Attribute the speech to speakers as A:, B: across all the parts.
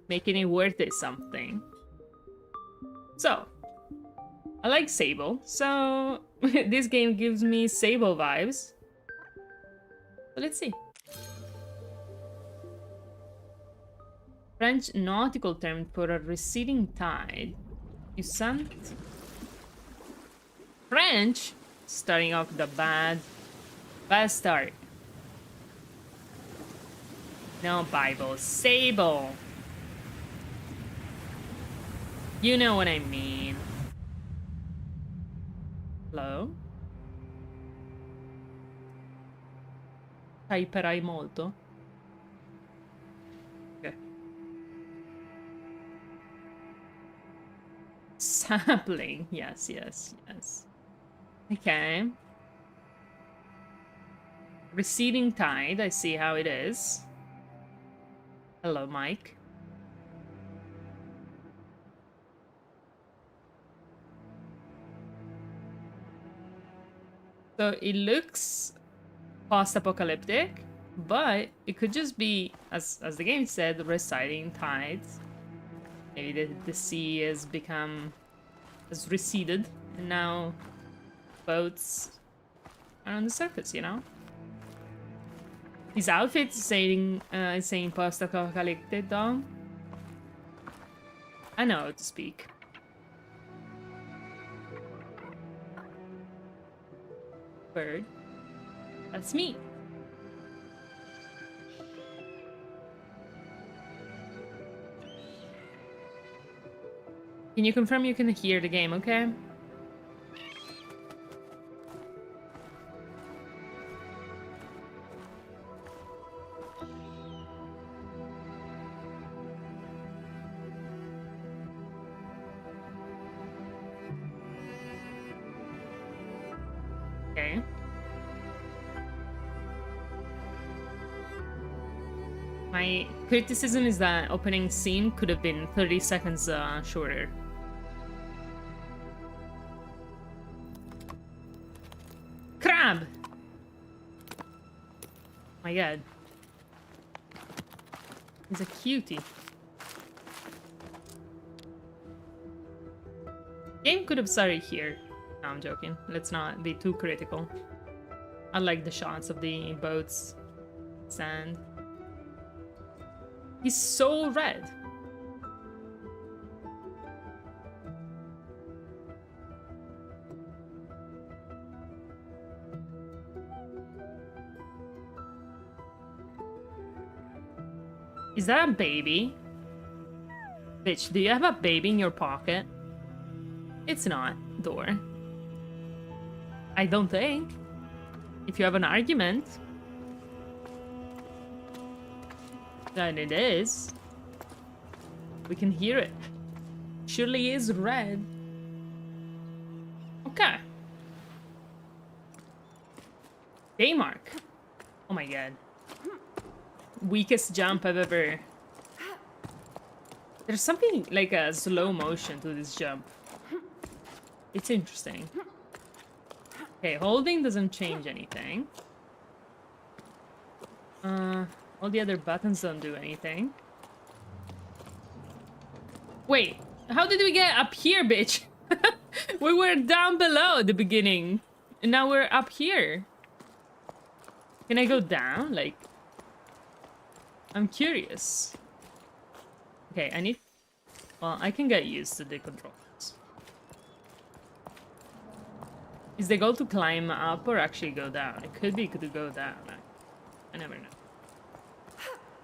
A: making it worth it something. So, I like Sable, so this game gives me Sable vibes. So let's see. French nautical term for a receding tide. You sent French, starting off the bad start. No Bible, Sable. You know what I mean. Hello? Typerai molto? Okay. Sapling. Yes, yes, yes. Okay. Receding tide. I see how it is. Hello, Mike. So it looks post-apocalyptic, but it could just be, as the game said, receding tides. Maybe the sea has receded, and now boats are on the surface, you know? His outfit is saying post-apocalyptic, though. I know how to speak. Bird. That's me. Can you confirm you can hear the game, okay? Okay. My criticism is that opening scene could have been 30 seconds shorter. Crab! My god. He's a cutie. Game could have started here. No, I'm joking. Let's not be too critical. I like the shots of the boats. Sand. He's so red. Is that a baby? Bitch, do you have a baby in your pocket? It's not, door. I don't think. If you have an argument, then it is. We can hear it. Surely is red. Okay. Day mark. Oh my god. Weakest jump I've ever... There's something like a slow motion to this jump. It's interesting. Okay, holding doesn't change anything. All the other buttons don't do anything. Wait, how did we get up here, bitch? We were down below at the beginning. And now we're up here. Can I go down? Like... I'm curious. Okay, I need... Well, I can get used to the controls. Is the goal to climb up or actually go down? It could be to go down. I never know.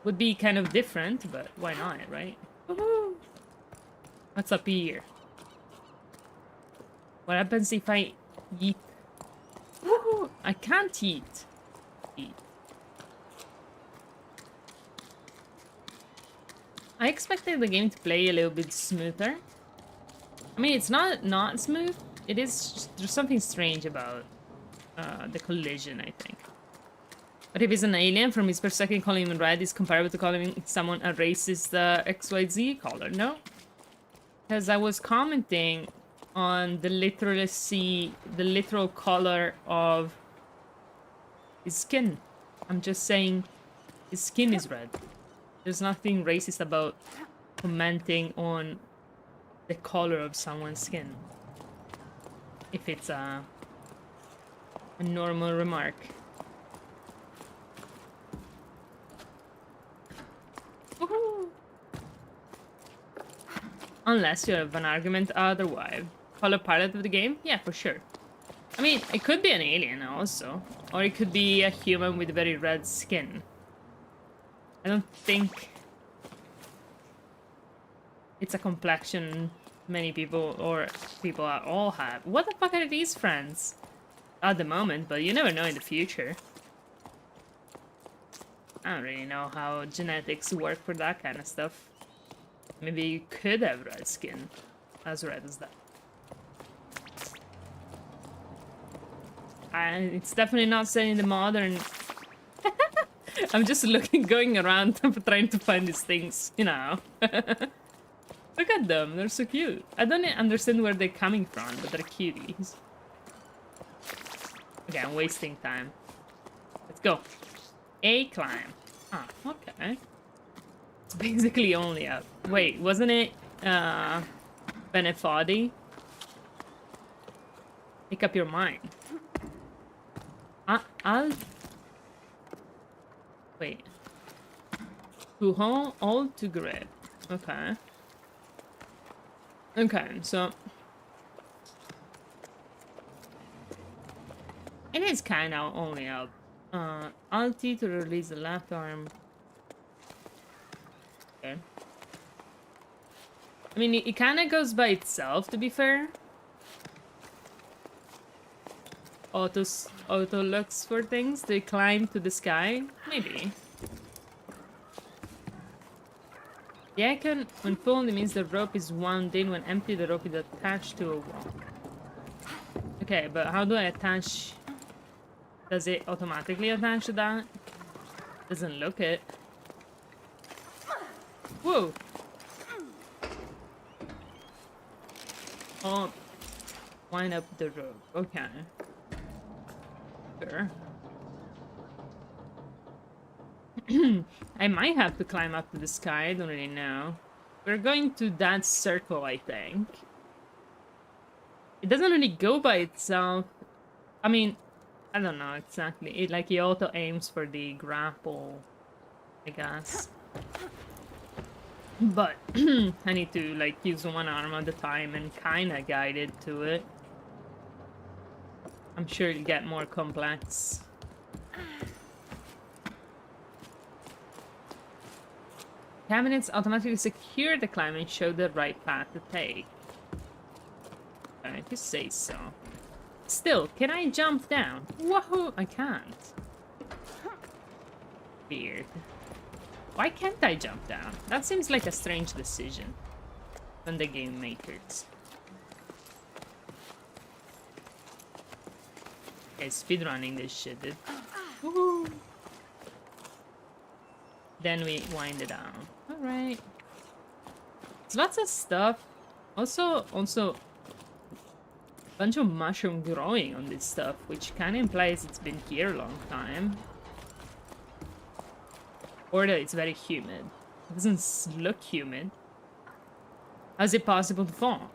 A: Would be kind of different, but why not, right? Woohoo! What's up here? What happens if I eat? Woohoo! I can't eat. I expected the game to play a little bit smoother. I mean, it's not smooth. It is just, there's something strange about the collision, I think. But if he's an alien, from his perspective, calling him red is comparable to calling someone a racist XYZ color. No, because I was commenting on the literal color of his skin. I'm just saying his skin is red. There's nothing racist about commenting on the color of someone's skin. If it's a normal remark. Woohoo! Unless you have an argument otherwise. Color palette of the game? Yeah, for sure. I mean, it could be an alien also. Or it could be a human with very red skin. I don't think it's a complexion many people or people at all have. What the fuck are these friends? At the moment, but you never know in the future. I don't really know how genetics work for that kind of stuff. Maybe you could have red skin. As red as that. And it's definitely not set in the modern... I'm just going around trying to find these things, you know. Look at them, they're so cute. I don't understand where they're coming from, but they're cuties. Okay, I'm wasting time. Let's go. A climb. Ah, okay. It's basically only up. Wait, wasn't it Benefodi? Make up your mind. I'll... Wait. To hold, all to grip. Okay. Okay, so... It is kind of only up. Alt-T to release the left arm. Okay. I mean, it kind of goes by itself, to be fair. Auto looks for things. They climb to the sky. Maybe. The icon, when full, it means the rope is wound in. When empty, the rope is attached to a wall. Okay, but how do I attach? Does it automatically attach to that? Doesn't look it. Whoa! Oh, wind up the rope. Okay. Sure. I might have to climb up to the sky. I don't really know. We're going to that circle, I think. It doesn't really go by itself. I mean, I don't know exactly. It like he auto aims for the grapple, I guess. But I need to like use one arm at a time and kind of guide it to it. I'm sure it'll get more complex. Cabinets automatically secure the climb and show the right path to take. Okay, if you say so. Still, can I jump down? Woohoo! I can't. Weird. Why can't I jump down? That seems like a strange decision from the game makers. Okay, speedrunning this shit, dude. Woohoo! Then we wind it down. Alright. It's lots of stuff. Also, a bunch of mushroom growing on this stuff, which kind of implies it's been here a long time. Or that it's very humid. It doesn't look humid. How's it possible to fall?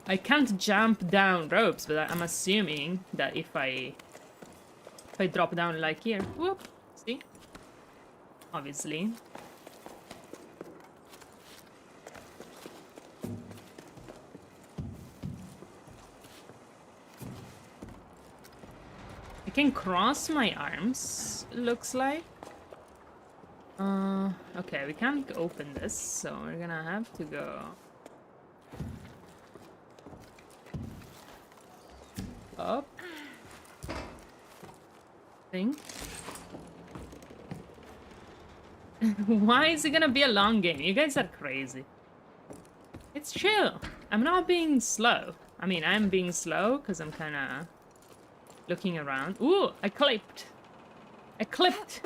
A: I can't jump down ropes, but I'm assuming that if I drop down like here, whoop, see? Obviously. I can cross my arms, looks like. Okay, we can't open this, so we're gonna have to go up. Think. Why is it gonna be a long game? You guys are crazy. It's chill. I'm not being slow. I mean, I'm being slow because I'm kind of looking around. Ooh, I clipped. I clipped.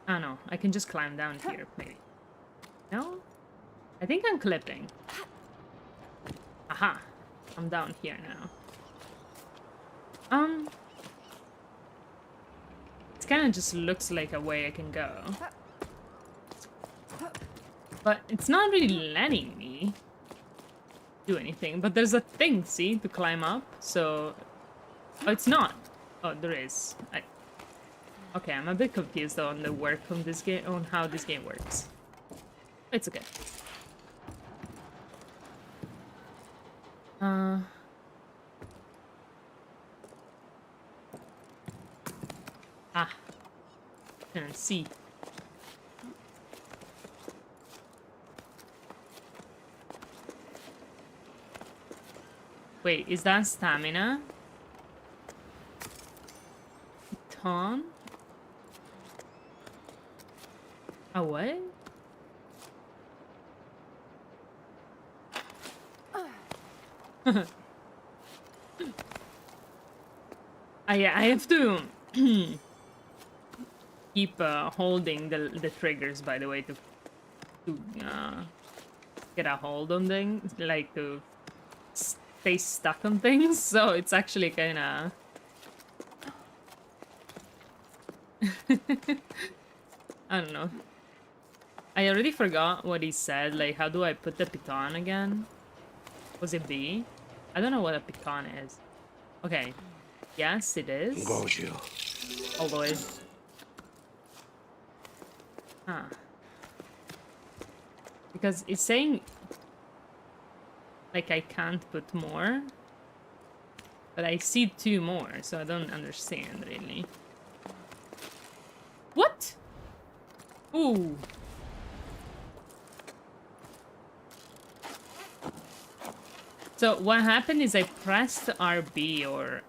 A: Oh no, I can just climb down here, maybe. No? I think I'm clipping. Aha. I'm down here now. It kind of just looks like a way I can go. But it's not really letting me do anything. But there's a thing, see, to climb up. So... Oh, it's not. Oh, there is. Okay, I'm a bit confused on the work on this game, on how this game works. It's okay. Can't see. Wait, is that stamina? Ton? A what? I have to keep holding the triggers, by the way, to get a hold on things, like to stay stuck on things. So it's actually kind of I don't know. I already forgot what he said. Like, how do I put the piton again? Was it B? I don't know what a piton is. Okay. Yes, it is. Although it... Huh. Because it's saying... Like, I can't put more. But I see 2 more, so I don't understand, really. What? Ooh. So what happened is I pressed RB or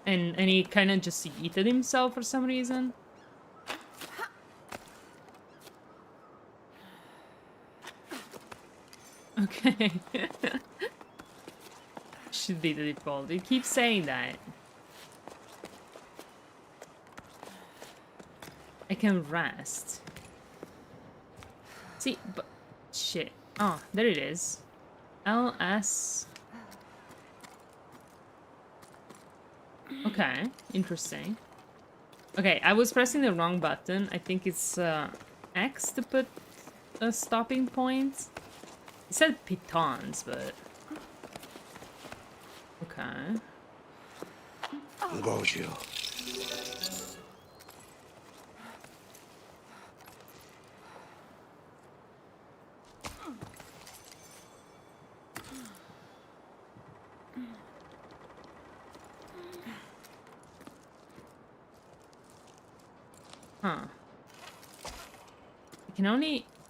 A: and he kind of just yeeted himself for some reason. Okay. Should be the default. It keeps saying that. I can rest. See, but... Shit. Oh, there it is. LS... Okay, interesting. Okay, I was pressing the wrong button. I think it's X to put a stopping point. It said pitons, but... Okay. Huh.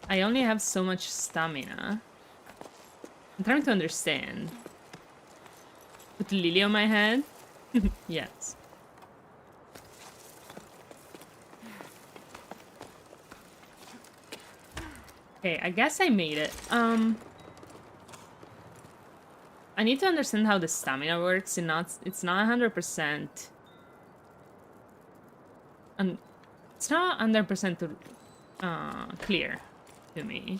A: I only have so much stamina. I'm trying to understand. Put Lily on my head? Yes. Okay, I guess I made it. I need to understand how the stamina works and it's not 100%. It's not 100% clear to me.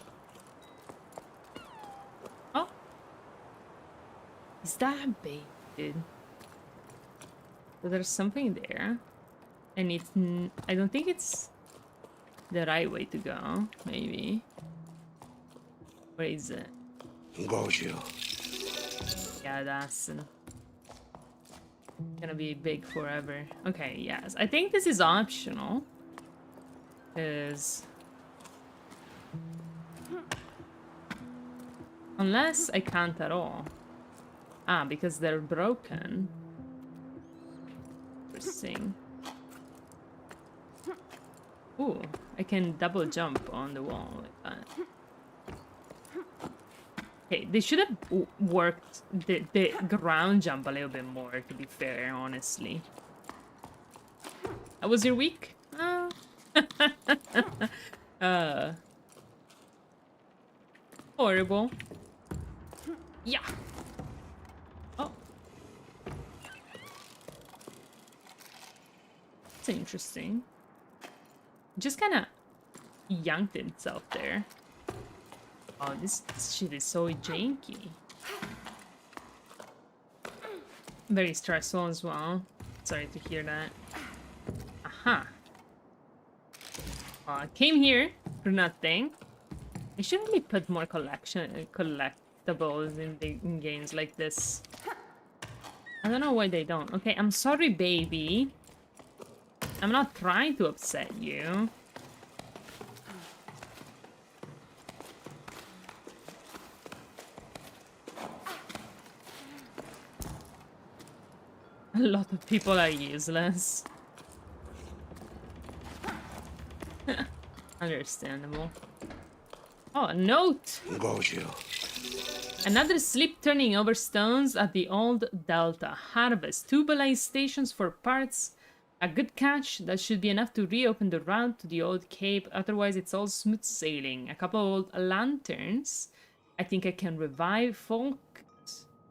A: Oh. Is that a bait, dude? So there's something there. And it's... I don't think it's the right way to go, maybe. Where is it? Yeah, that's... gonna be big forever. Okay, yes. I think this is optional. Because... Unless I can't at all. Ah, because they're broken. Interesting. Ooh, I can double jump on the wall like that. Okay, they should have worked the ground jump a little bit more, to be fair, honestly. How was your week? Horrible. Yeah. Oh. That's interesting. Just kind of yanked itself there. Oh, this shit is so janky. Very stressful as well. Sorry to hear that. Aha. I came here for nothing. I should really put more collectibles in games like this. I don't know why they don't. Okay, I'm sorry, baby. I'm not trying to upset you. A lot of people are useless. Understandable. Oh, a note! Another slip turning over stones at the old Delta. Harvest. 2 belay stations for parts. A good catch. That should be enough to reopen the route to the old cape. Otherwise, it's all smooth sailing. A couple of old lanterns. I think I can revive folk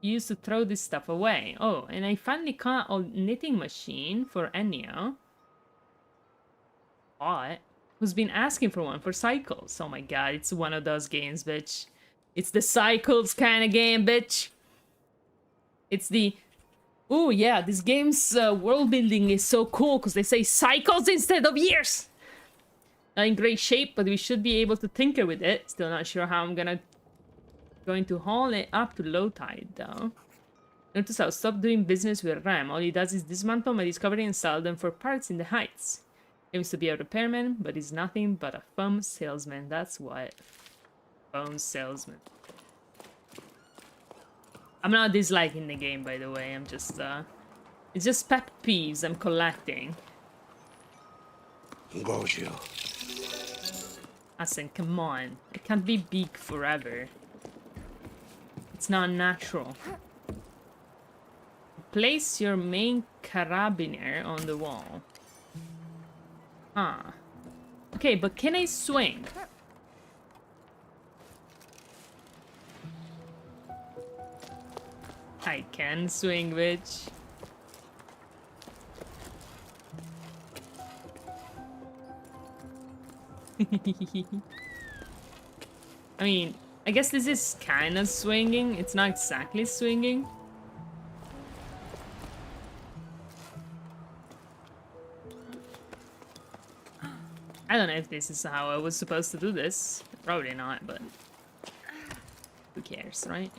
A: used to throw this stuff away. Oh, and I finally caught a knitting machine for Ennio. What? Who's been asking for one for cycles? Oh my god, it's one of those games, bitch. It's the cycles kind of game, bitch. It's the... Oh yeah, this game's world building is so cool because they say cycles instead of years. Not in great shape, but we should be able to tinker with it. Still not sure how I'm going to haul it up to low tide though. Notice I'll stop doing business with Ram. All he does is dismantle my discovery and sell them for parts in the heights. Aims to be a repairman, but he's nothing but a foam salesman. That's what. Foam salesman. I'm not disliking the game, by the way. I'm just, it's just pet peeves I'm collecting. Asen, come on. It can't be big forever. It's not natural. Place your main carabiner on the wall. Huh. Okay, but can I swing? I can swing, bitch. I mean, I guess this is kind of swinging. It's not exactly swinging. I don't know if this is how I was supposed to do this. Probably not, but who cares, right?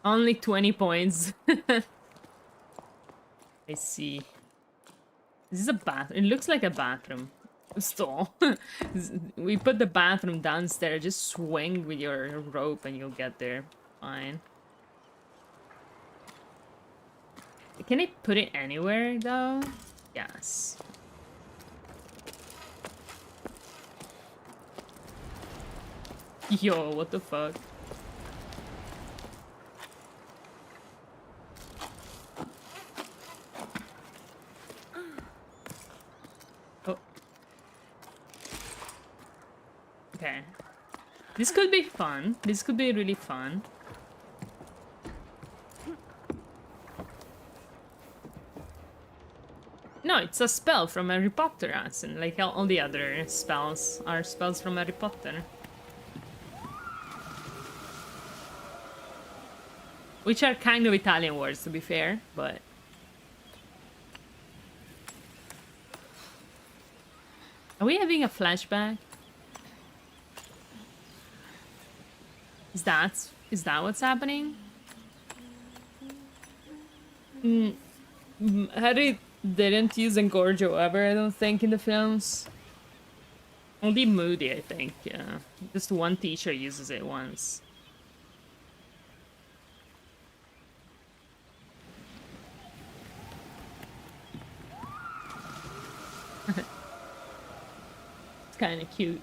A: Only 20 points. I see. This is a bathroom. It looks like a bathroom stall. We put the bathroom downstairs. Just swing with your rope and you'll get there. Fine. Can I put it anywhere, though? Yes. Yo, what the fuck? Oh. Okay. This could be fun. This could be really fun. No, it's a spell from Harry Potter, and like all the other spells are spells from Harry Potter. Which are kind of Italian words, to be fair, but... Are we having a flashback? Is that what's happening? Harry didn't use Engorgio ever, I don't think, in the films. Only Moody, I think, yeah. Just one teacher uses it once. It's kind of cute.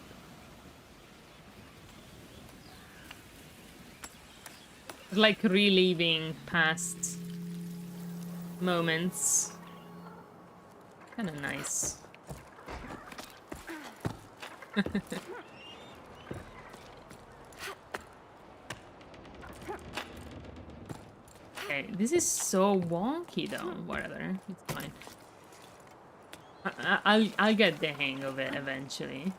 A: It's like reliving past moments. Kind of nice. Okay, this is so wonky though. Whatever, it's fine. I'll get the hang of it eventually.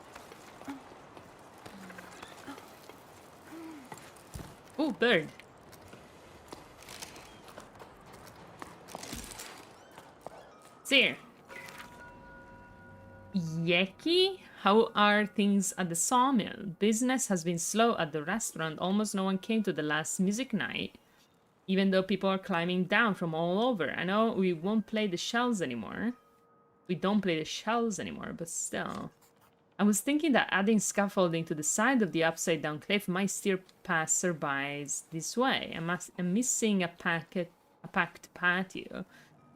A: Oh, bird. Sir. Yeki? How are things at the sawmill? Business has been slow at the restaurant. Almost no one came to the last music night. Even though people are climbing down from all over. I know we won't play the shells anymore. We don't play the shells anymore, but still. I was thinking that adding scaffolding to the side of the upside down cliff might steer passerbys this way. I'm missing a packed patio.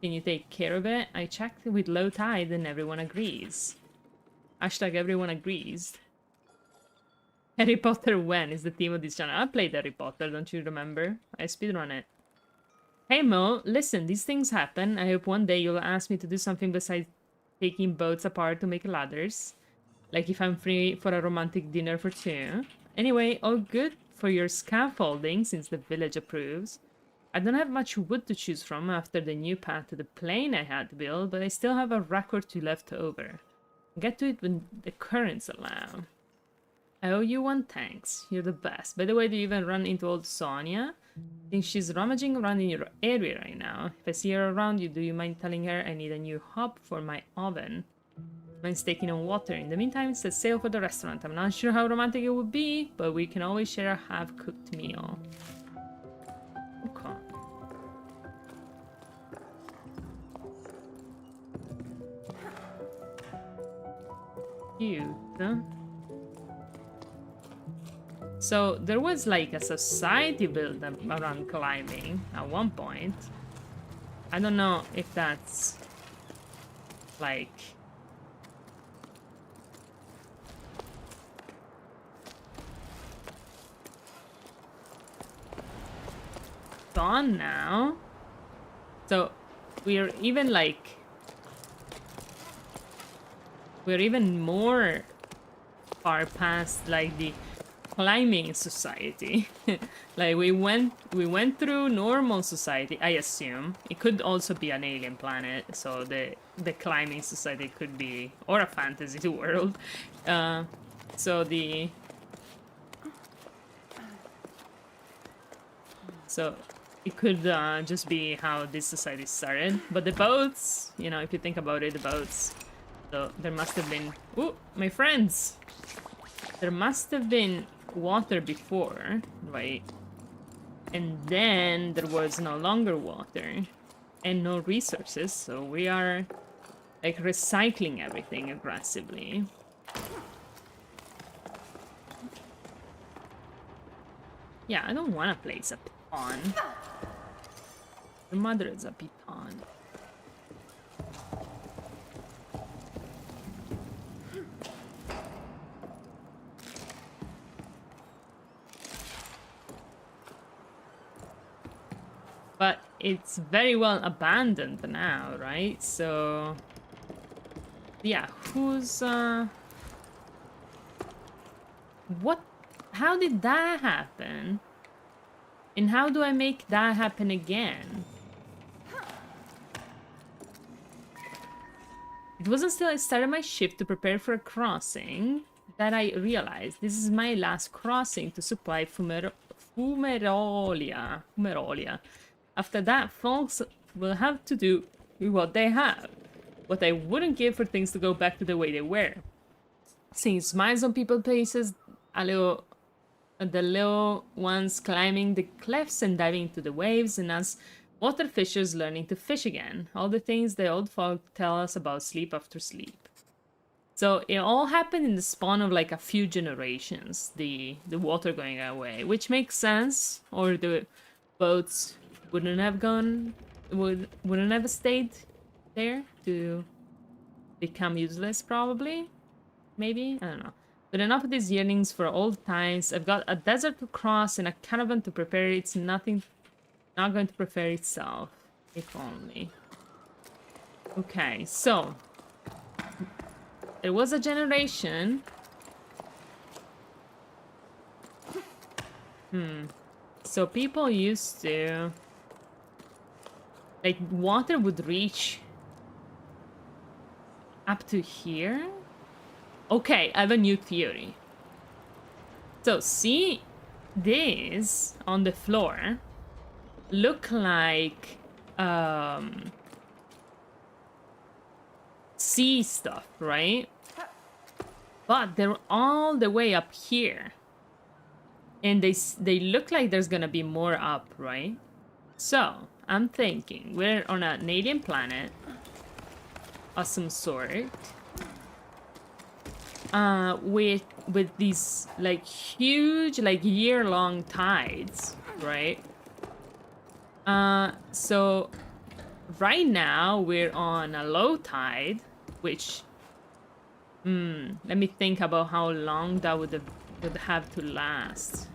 A: Can you take care of it? I checked with low tide and everyone agrees. Hashtag everyone agrees. Harry Potter when is the theme of this channel. I played Harry Potter, don't you remember? I speedrun it. Hey Mo, listen, these things happen. I hope one day you'll ask me to do something besides taking boats apart to make ladders. Like if I'm free for a romantic dinner for two. Anyway, all good for your scaffolding since the village approves. I don't have much wood to choose from after the new path to the plane I had to build, but I still have a rack or two left over. Get to it when the currents allow. I owe you one thanks. You're the best. By the way, do you even run into old Sonia? I think she's rummaging around in your area right now. If I see her around you, do you mind telling her I need a new hob for my oven? Mine's taking on water. In the meantime, it's a sail for the restaurant. I'm not sure how romantic it would be, but we can always share a half-cooked meal. Okay. Cute. So there was like a society built around climbing at one point. I don't know if that's like gone now. So we're even more far past like the climbing society. Like we went through normal society, I assume. It could also be an alien planet, so the climbing society could be, or a fantasy world. So it could just be how this society started. But the boats, you know, if you think about it, the boats. So there must have been... Ooh, my friends! There must have been water before, right? And then there was no longer water and no resources, so we are like recycling everything aggressively. Yeah, I don't want to place a pawn. Your mother is a piton. But it's very well abandoned now, right? So... yeah, who's... what? How did that happen? And how do I make that happen again? It wasn't till I started my shift to prepare for a crossing that I realized this is my last crossing to supply Fumerolia. After that, folks will have to do with what they have. What I wouldn't give for things to go back to the way they were. Seeing smiles on people's faces, the little ones climbing the cliffs and diving into the waves, and us water fishers learning to fish again. All the things the old folk tell us about sleep after sleep. So it all happened in the span of like a few generations, the water going away, which makes sense, or the boats wouldn't have stayed there to become useless, probably. Maybe? I don't know. But enough of these yearnings for old times. I've got a desert to cross and a caravan to prepare. It's not going to prepare itself. If only. Okay, so there was a generation. So people used to... like, water would reach up to here? Okay, I have a new theory. So, see this on the floor look like sea stuff, right? But they're all the way up here. And they look like there's gonna be more up, right? So, I'm thinking we're on an alien planet of some sort. With these like huge, like year-long tides, right? So right now we're on a low tide, which let me think about how long that would have to last.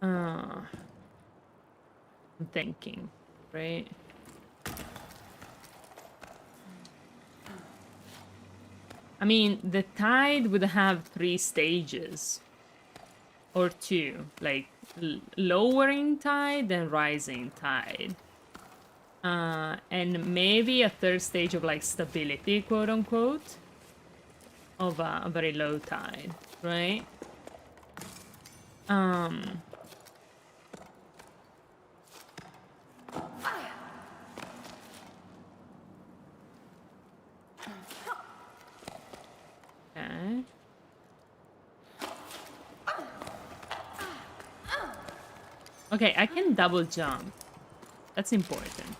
A: I'm thinking, right? I mean, the tide would have 3 stages. Or 2. Like, lowering tide and rising tide. And maybe a 3rd stage of, like, stability, quote-unquote. Of a very low tide, right? Okay. Okay, I can double jump. That's important.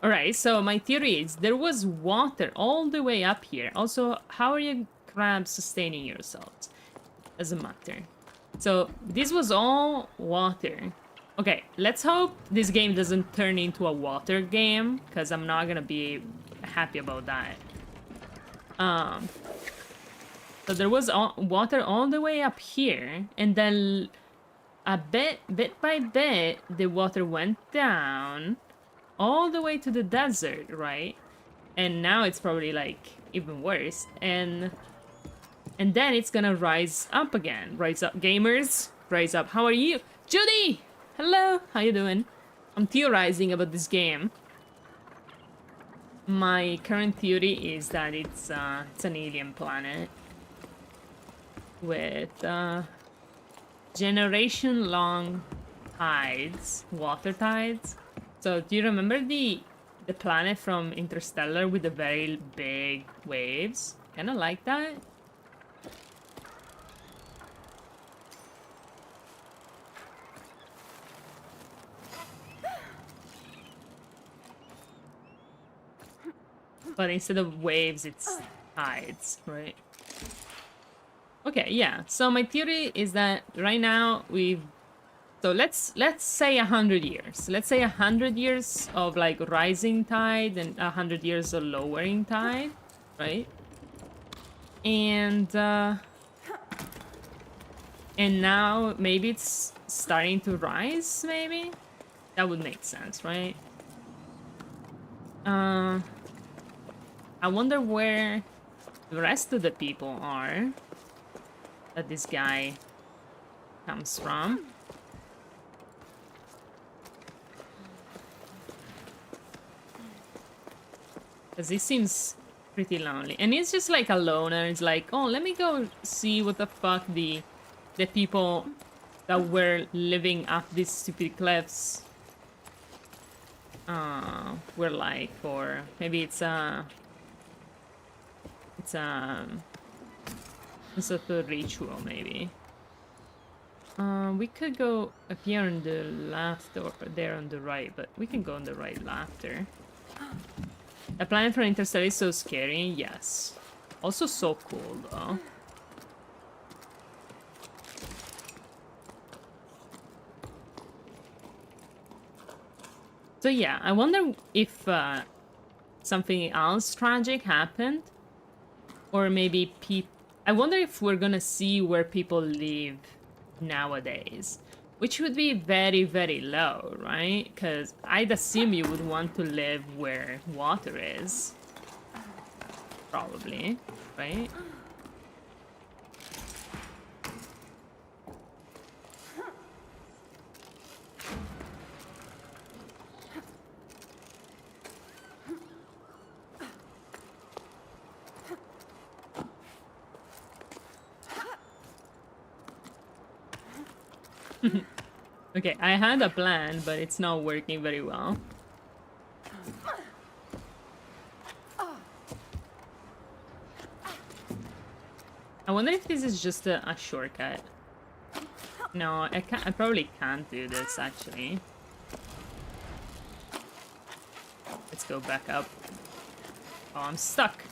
A: Alright, so my theory is there was water all the way up here. Also, how are you crabs sustaining yourselves? Doesn't matter. So, this was all water. Okay, let's hope this game doesn't turn into a water game, because I'm not gonna be happy about that. So there was water all the way up here, and then bit by bit, the water went down all the way to the desert, right? And now it's probably like even worse. And then it's gonna rise up again. Rise up, gamers. Rise up. How are you? Judy! Hello! How you doing? I'm theorizing about this game. My current theory is that it's an alien planet with generation-long tides, water tides. So do you remember the planet from Interstellar with the very big waves? Kind of like that. But instead of waves, it's tides, right? Okay, yeah. So my theory is that right now so let's say 100 years. Let's say 100 years of like rising tide and 100 years of lowering tide, right? And now maybe it's starting to rise, maybe? That would make sense, right? I wonder where the rest of the people are that this guy comes from. Because he seems pretty lonely. And he's just like alone and it's like, oh, let me go see what the fuck the people that were living up these stupid cliffs were like. Or maybe it's a sort of ritual, maybe. We could go up here on the left or there on the right, but we can go on the right after. A planet from Interstellar is so scary, yes. Also so cool, though. So yeah, I wonder if something else tragic happened. Or maybe I wonder if we're gonna see where people live nowadays. Which would be very, very low, right? Because I'd assume you would want to live where water is. Probably, right? Okay, I had a plan, but it's not working very well. I wonder if this is just a shortcut. No, I can't. I probably can't do this, actually. Let's go back up. Oh, I'm stuck.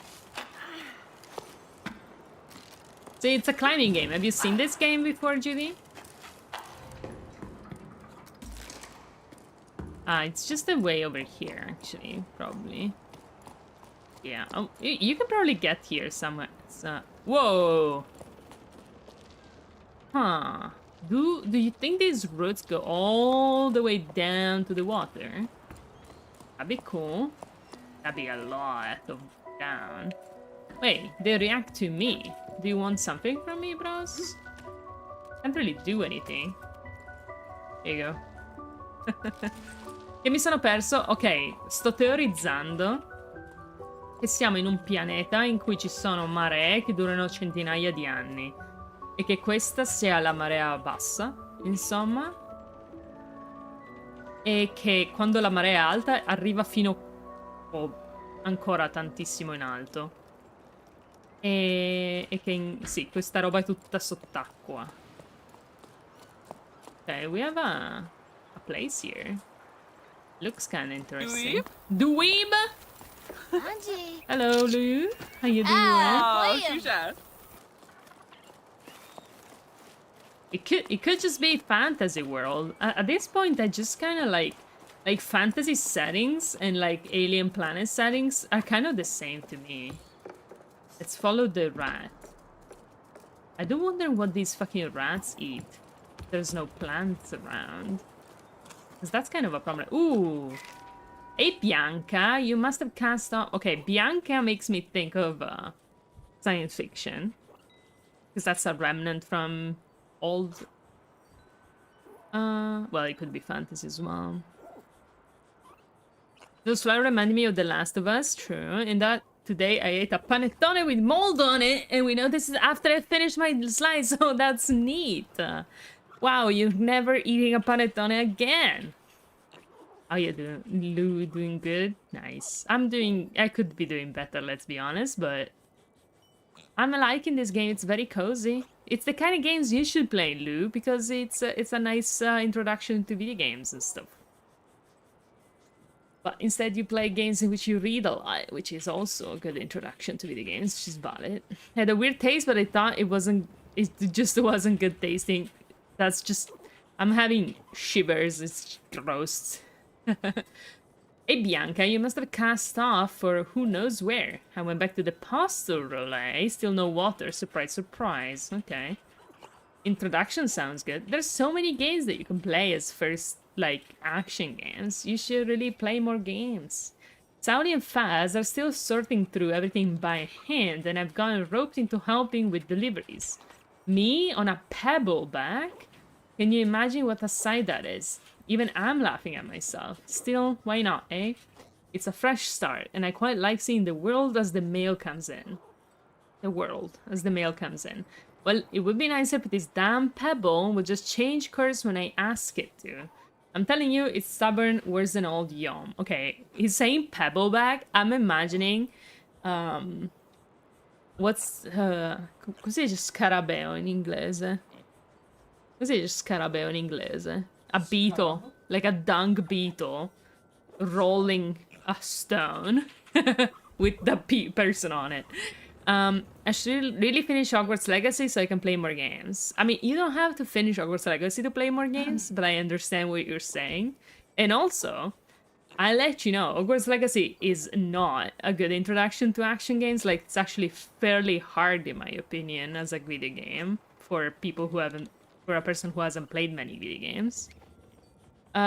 A: So it's a climbing game. Have you seen this game before, Judy? It's just a way over here, actually, probably. Yeah, oh, you can probably get here somewhere. Whoa! Huh. Do you think these roots go all the way down to the water? That'd be cool. That'd be a lot of down. Wait, they react to me. Do you want something from me, bros? Can't really do anything. There you go. Che mi sono perso? Ok, sto teorizzando che siamo in un pianeta in cui ci sono maree che durano centinaia di anni e che questa sia la marea bassa, insomma, e che quando la marea è alta arriva fino ancora tantissimo in alto e che sì, questa roba è tutta sott'acqua. Ok, we have a place here. Looks kind of interesting. Dweeb? Hello, Lou. How you doing?
B: Oh,
A: It could just be fantasy world. At this point, I just kind of like fantasy settings and like alien planet settings are kind of the same to me. Let's follow the rat. I do wonder what these fucking rats eat. There's no plants around. Because that's kind of a problem. Ooh. Hey, Bianca, you must have cast off... Okay, Bianca makes me think of science fiction. Because that's a remnant from old... well, it could be fantasy as well. Those flowers remind me of The Last of Us, true. In that, today I ate a panettone with mold on it, and we know this is after I finished my slice, so that's neat. Wow, you're never eating a panettone again. How you doing? Lou, doing good? Nice. I could be doing better, let's be honest, but I'm liking this game. It's very cozy. It's the kind of games you should play, Lou, because it's a nice introduction to video games and stuff. But instead you play games in which you read a lot, which is also a good introduction to video games, which is valid. Had a weird taste, but I thought it just wasn't good tasting. That's just... I'm having shivers. It's gross. Hey, Bianca, you must have cast off for who knows where. I went back to the postal relay. Still no water. Surprise, surprise. Okay. Introduction sounds good. There's so many games that you can play as first, like, action games. You should really play more games. Saudi and Faz are still sorting through everything by hand, and I've gotten roped into helping with deliveries. Me on a pebble back? Can you imagine what a sight that is? Even I'm laughing at myself. Still, why not, eh? It's a fresh start, and I quite like seeing the world as the mail comes in. The world as the mail comes in. Well, it would be nice if this damn pebble would just change course when I ask it to. I'm telling you, it's stubborn worse than old Yom. Okay, he's saying pebble back. I'm imagining... what's... cos'è scarabeo in inglese? Cos'è scarabeo in inglese? A beetle. Like a dung beetle. Rolling a stone. With the person on it. I should really finish Hogwarts Legacy so I can play more games. I mean, you don't have to finish Hogwarts Legacy to play more games, but I understand what you're saying. And also, I'll let you know, Hogwarts Legacy is not a good introduction to action games. Like, it's actually fairly hard, in my opinion, as a video game for people who haven't, for a person who hasn't played many video games.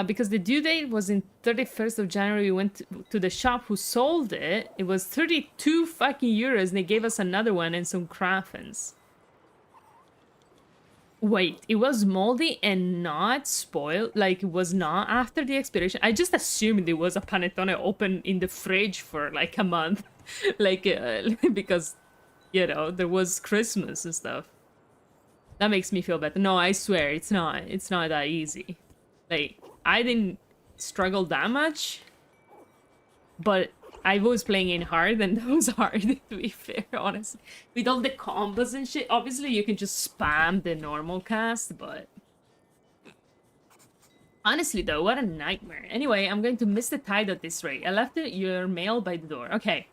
A: Because the due date was in 31st of January, we went to the shop who sold it. It was 32 fucking euros, and they gave us another one and some craffins. Wait, it was moldy and not spoiled? Like, it was not after the expiration? I just assumed it was a panettone open in the fridge for, like, a month. Like, because, you know, there was Christmas and stuff. That makes me feel better. No, I swear, it's not that easy. Like, I didn't struggle that much, but I was playing in hard, and that was hard, to be fair, honestly. With all the combos and shit, obviously you can just spam the normal cast, but... Honestly, though, what a nightmare. Anyway, I'm going to miss the tide at this rate. I left your mail by the door. Okay.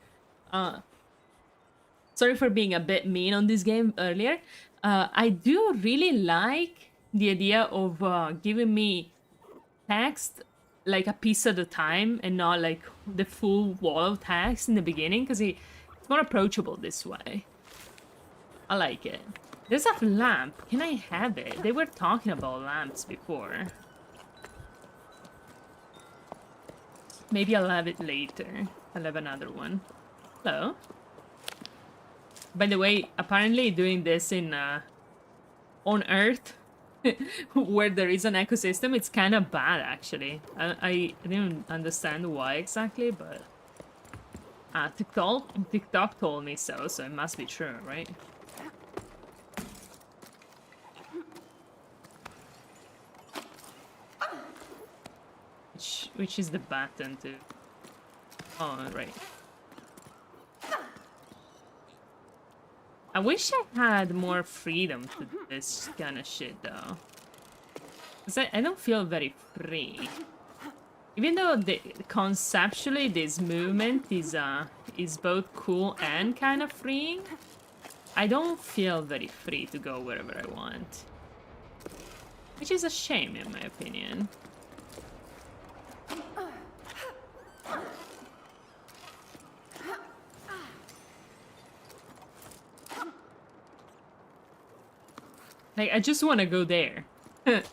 A: Sorry for being a bit mean on this game earlier. I do really like the idea of giving me text like a piece at a time and not like the full wall of text in the beginning, because it's more approachable this way. I like it. There's a lamp. Can I have it? They were talking about lamps before. Maybe I'll have it later. I'll have another one. Hello? By the way, apparently doing this in on Earth, where there is an ecosystem, it's kind of bad, actually. I didn't understand why exactly, but... TikTok told me so it must be true, right? Which is the button to... Oh, right. I wish I had more freedom to do this kind of shit, though. Because I don't feel very free. Even though conceptually this movement is both cool and kind of freeing, I don't feel very free to go wherever I want. Which is a shame, in my opinion. Like, I just want to go there.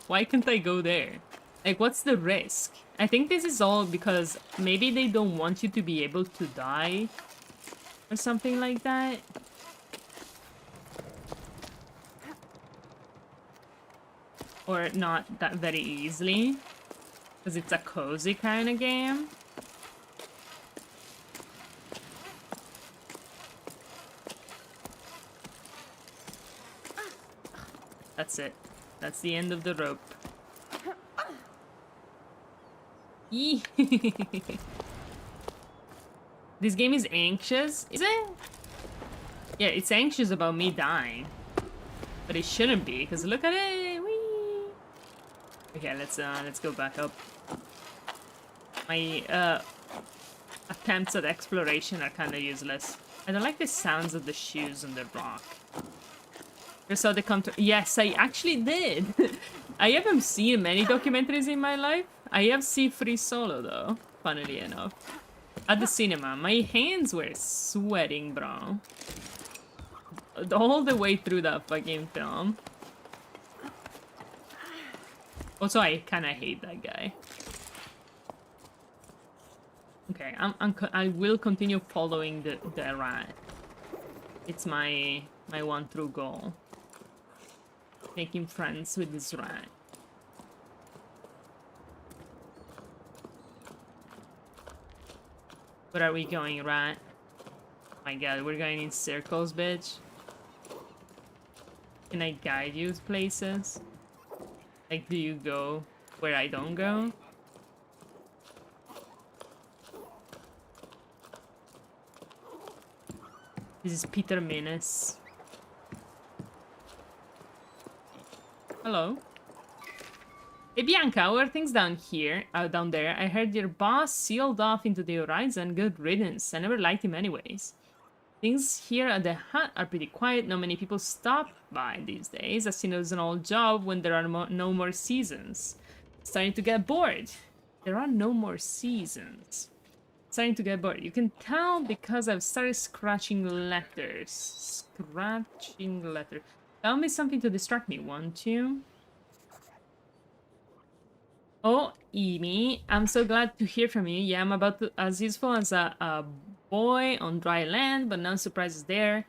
A: Why can't I go there? Like, what's the risk? I think this is all because maybe they don't want you to be able to die or something like that. Or not that very easily. Because it's a cozy kind of game. That's it. That's the end of the rope. This game is anxious, is it? Yeah, it's anxious about me dying. But it shouldn't be, because look at it! Whee! Okay, let's go back up. My attempts at exploration are kind of useless. I don't like the sounds of the shoes on the rock. Here's how they come to... Yes, I actually did. I haven't seen many documentaries in my life. I have seen Free Solo, though, funnily enough. At the cinema. My hands were sweating, bro. All the way through that fucking film. Also, I kind of hate that guy. Okay, I will continue following the rat. It's my one true goal. Making friends with this rat. Where are we going, rat? Oh my god, we're going in circles, bitch. Can I guide you places? Like, do you go where I don't go? This is Peter Menace. Hello. Hey Bianca, how are things down here? Down there? I heard your boss sealed off into the horizon. Good riddance. I never liked him anyways. Things here at the hut are pretty quiet. Not many people stop by these days. As seen as an old job when there are no more seasons. Starting to get bored. There are no more seasons. Starting to get bored. You can tell because I've started scratching letters. Scratching letters. Tell me something to distract me, won't you? Oh, Emi, I'm so glad to hear from you. Yeah, I'm about to, as useful as a boy on dry land, but no surprises there.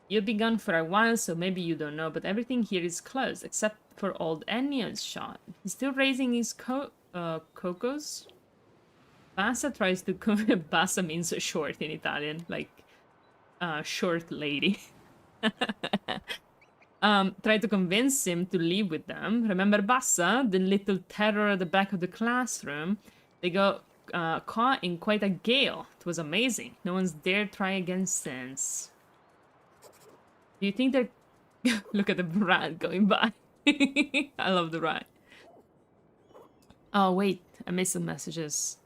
A: You'll be gone for a while, so maybe you don't know, but everything here is closed, except for old Ennio's shop. He's still raising his cocos. Bassa tries to... Bassa means short in Italian, like short lady. Try to convince him to leave with them. Remember Bassa, the little terror at the back of the classroom? They go caught in quite a gale. It was amazing. No one's dared try again since. Do you think they're... Look at the rat going by. I love the rat. Oh, wait. I missed some messages.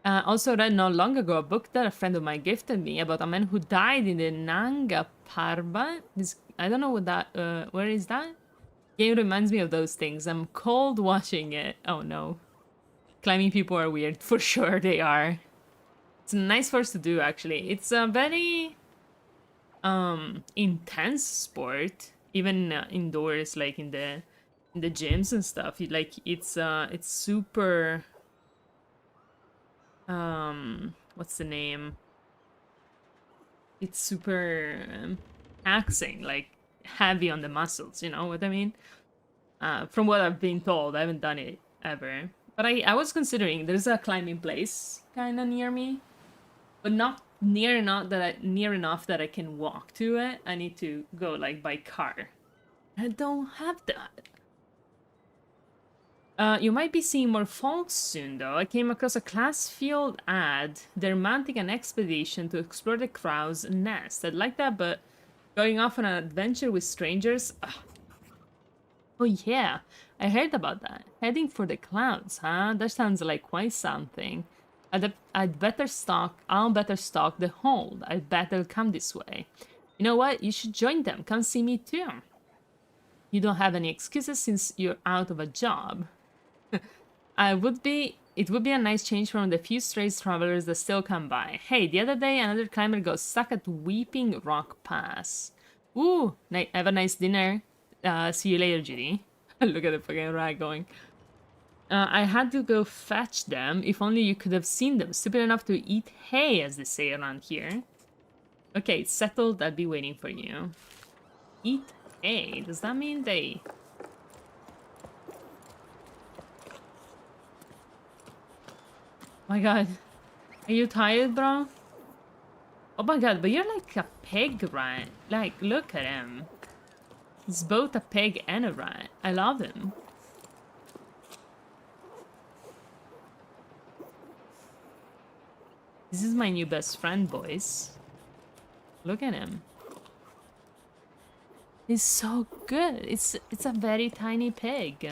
A: Also read not long ago a book that a friend of mine gifted me about a man who died in the Nanga Parbat. I don't know what that... where is that? Game reminds me of those things. I'm cold watching it. Oh, no. Climbing people are weird. For sure they are. It's a nice force to do, actually. It's a very... intense sport. Even indoors, like in the gyms and stuff. It's super... what's the name? It's super taxing, like heavy on the muscles, you know what I mean? From what I've been told, I haven't done it ever. But I was considering, there's a climbing place kind of near me, but not near enough that I can walk to it. I need to go like by car. I don't have that. You might be seeing more folks soon, though. I came across a class field ad. They're mounting an expedition to explore the crow's nest. I'd like that, but going off on an adventure with strangers? Ugh. Oh yeah, I heard about that. Heading for the clouds, huh? That sounds like quite something. I'll better stock the hold. I bet they'll come this way. You know what? You should join them. Come see me too. You don't have any excuses since you're out of a job. It would be a nice change from the few stray travelers that still come by. Hey, the other day another climber got stuck at Weeping Rock Pass. Ooh, have a nice dinner. See you later, GD. Look at the fucking rat going. I had to go fetch them. If only you could have seen them. Stupid enough to eat hay, as they say around here. Okay, it's settled. I'll be waiting for you. Eat hay? Does that mean they... My god. Are you tired, bro? Oh my god, but you're like a pig rat. Like, look at him. He's both a pig and a rat. I love him. This is my new best friend, boys. Look at him. He's so good. It's a very tiny pig.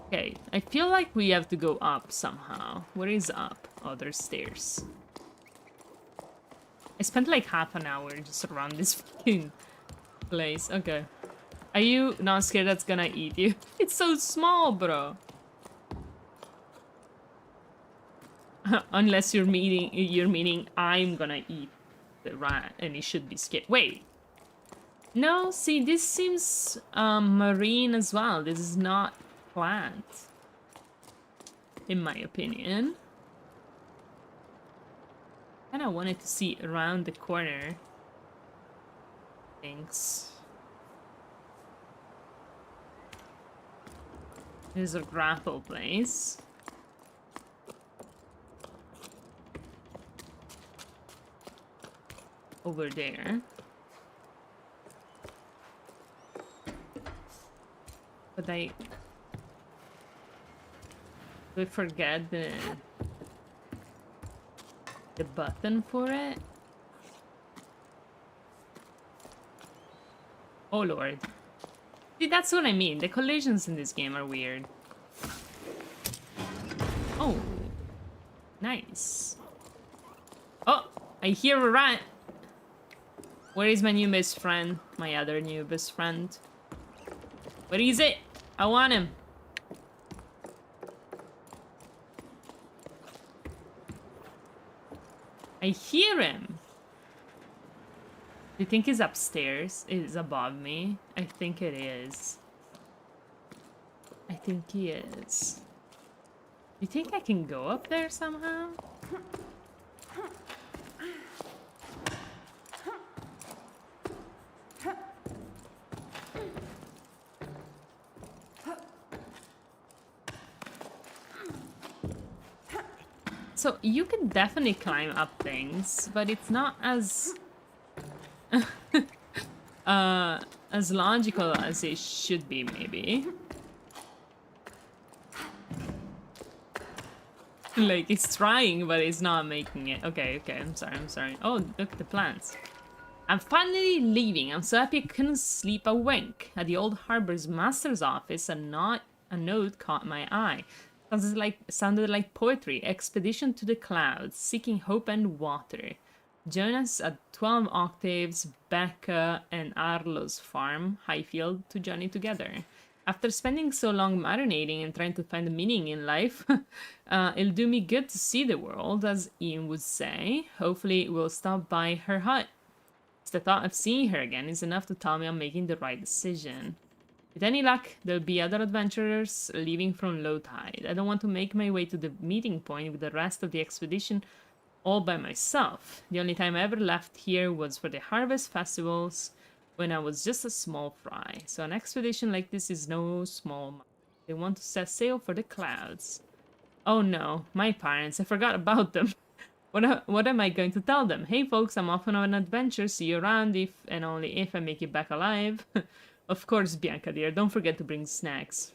A: Okay, I feel like we have to go up somehow. Where is up? Oh, there's stairs. I spent like half an hour just around this fucking place. Okay. Are you not scared that's gonna eat you? It's so small, bro. Unless you're meaning I'm gonna eat the rat and it should be scared. Wait. No, see, this seems marine as well. This is not plant, in my opinion. And I wanted to see around the corner things. There's a grapple place. Over there. But do I forget the button for it? Oh lord. See, that's what I mean. The collisions in this game are weird. Oh. Nice. Oh, I hear a rat. Where is my new best friend? My other new best friend. Where is it? I want him. I hear him. Do you think he's upstairs? Is above me? I think it is. I think he is. You think I can go up there somehow? So you can definitely climb up things, but it's not as as logical as it should be, maybe. Like, it's trying, but it's not making it. Okay, okay, I'm sorry. Oh, look at the plants. I'm finally leaving. I'm so happy I couldn't sleep a wink. At the old harbor's master's office, a note caught my eye. Sounded like poetry. Expedition to the clouds, seeking hope and water. Join us at 12 Octaves, Becca, and Arlo's farm, Highfield, to journey together. After spending so long marinating and trying to find a meaning in life, it'll do me good to see the world, as Ian would say. Hopefully, we'll stop by her hut. The thought of seeing her again is enough to tell me I'm making the right decision. With any luck, there'll be other adventurers leaving from low tide. I don't want to make my way to the meeting point with the rest of the expedition all by myself. The only time I ever left here was for the harvest festivals when I was just a small fry. So an expedition like this is no small matter. They want to set sail for the clouds. Oh no, my parents, I forgot about them. What am I going to tell them? Hey folks, I'm off on an adventure. See you around if and only if I make it back alive. Of course, Bianca dear, don't forget to bring snacks.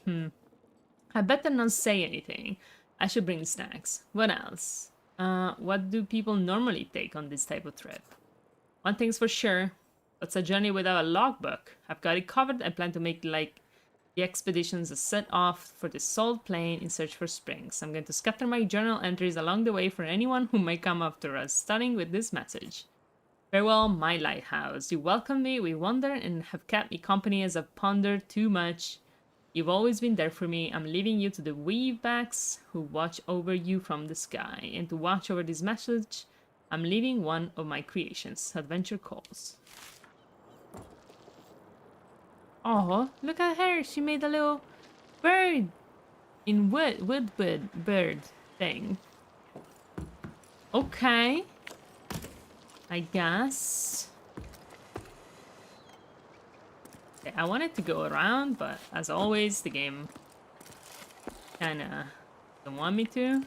A: I better not say anything. I should bring snacks. What else? What do people normally take on this type of trip? One thing's for sure. It's a journey without a logbook. I've got it covered. I plan to make like the expeditions are set off for the salt plain in search for springs. I'm going to scatter my journal entries along the way for anyone who might come after us, starting with this message. Farewell, my lighthouse. You welcomed me with wonder and have kept me company as I've pondered too much. You've always been there for me. I'm leaving you to the weavebacks who watch over you from the sky. And to watch over this message, I'm leaving one of my creations, Adventure Calls. Oh, look at her. She made a little bird in wood bird thing. Okay. I guess. Okay, I wanted to go around, but as always, the game kinda don't want me to.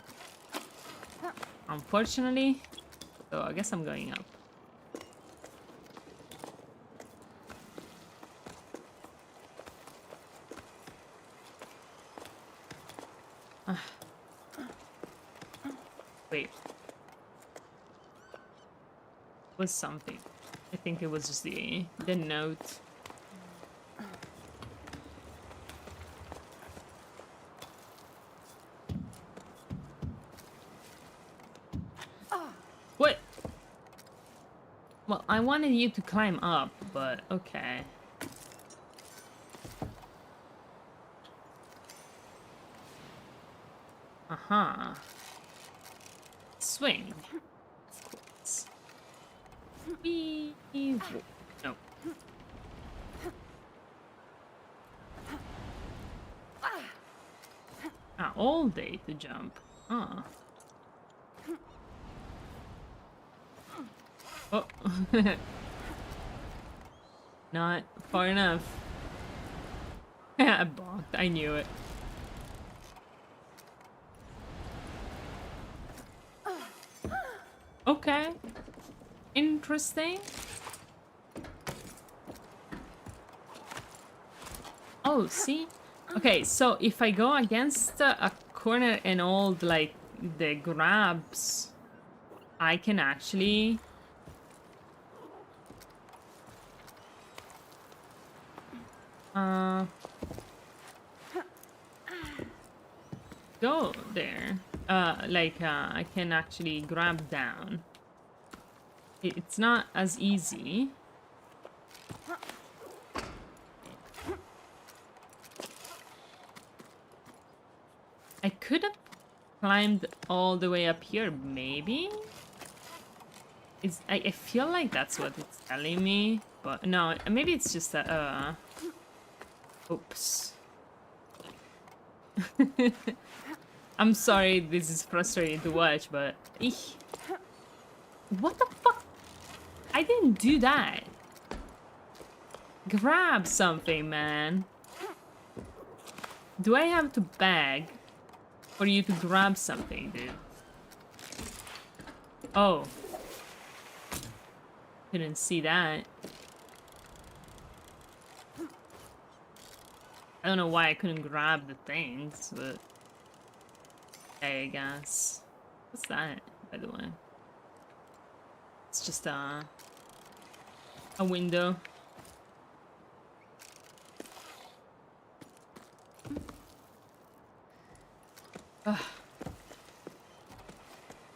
A: Unfortunately. So I guess I'm going up. Wait. Was something. I think it was just the note. What? Well, I wanted you to climb up, but okay. Uh-huh. Swing. No. Ah, all day to jump. Ah. Oh. Not far enough. I bonked. I knew it. Okay. Interesting. Oh, see? Okay, so if I go against a corner and hold, like, the grabs, I can actually... go there. I can actually grab down. It's not as easy. I could have climbed all the way up here, maybe? I feel like that's what it's telling me, but no, maybe it's just a, oops. I'm sorry this is frustrating to watch, but... Eesh. What the fuck? I didn't do that. Grab something, man. Do I have to beg for you to grab something, dude? Oh. Couldn't see that. I don't know why I couldn't grab the things, but... okay, I guess. What's that, by the way? It's just a window. Ugh.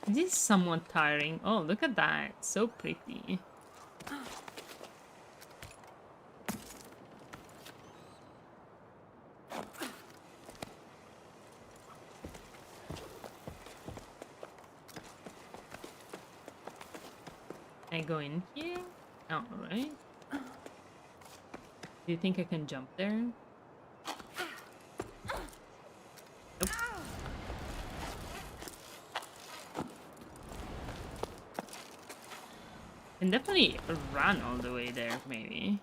A: This is somewhat tiring. Oh, look at that. So pretty. Can I go in here? Oh, alright. Do you think I can jump there? Nope. Can definitely run all the way there, maybe.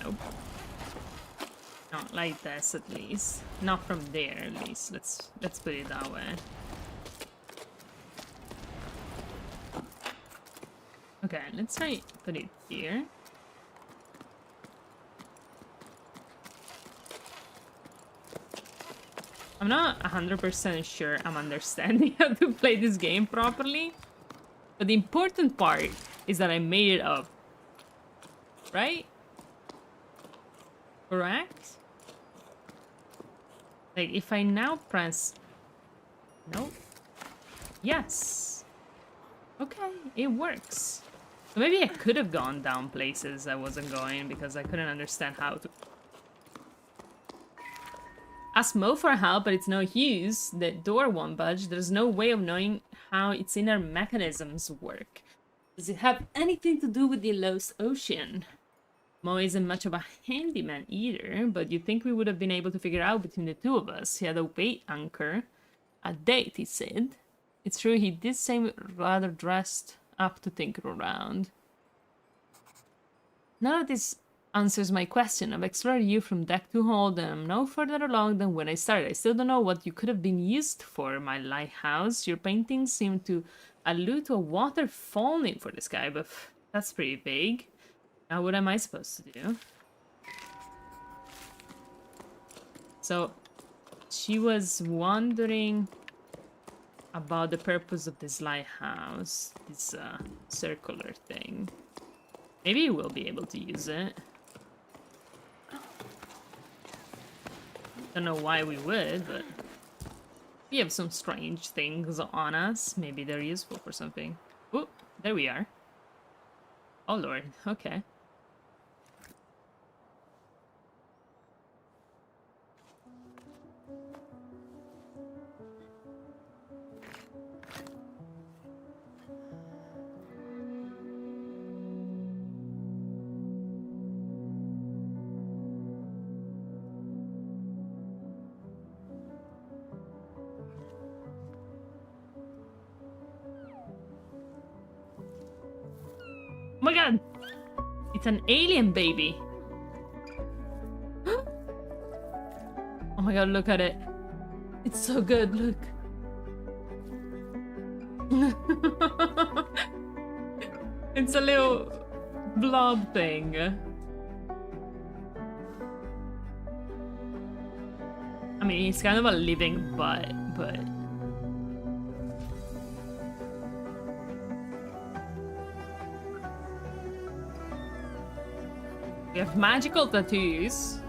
A: Nope. Not like this, at least. Not from there, at least. Let's put it that way. Okay, let's try put it here. I'm not 100% sure I'm understanding how to play this game properly, but the important part is that I made it up. Right? Correct? Like, if I now press... Nope. Yes. Okay, it works. So maybe I could have gone down places I wasn't going because I couldn't understand how to... Ask Mo for help, but it's no use. The door won't budge. There's no way of knowing how its inner mechanisms work. Does it have anything to do with the lost ocean? Mo isn't much of a handyman either, but you'd think we would have been able to figure out between the two of us. He had a weight anchor. A date, he said. It's true, he did seem rather dressed up to tinker around. None of this answers my question. I've explored you from deck to hold, and I'm no further along than when I started. I still don't know what you could have been used for, my lighthouse. Your paintings seem to allude to a water falling for the sky, but that's pretty vague. Now what am I supposed to do? So, she was wondering about the purpose of this lighthouse, this circular thing. Maybe we'll be able to use it. Don't know why we would, but we have some strange things on us. Maybe they're useful for something. Oh, there we are. Oh lord, okay. Oh my god! It's an alien baby! Oh my god, look at it. It's so good, look. It's a little blob thing. I mean, it's kind of a living butt, but... We have magical tattoos.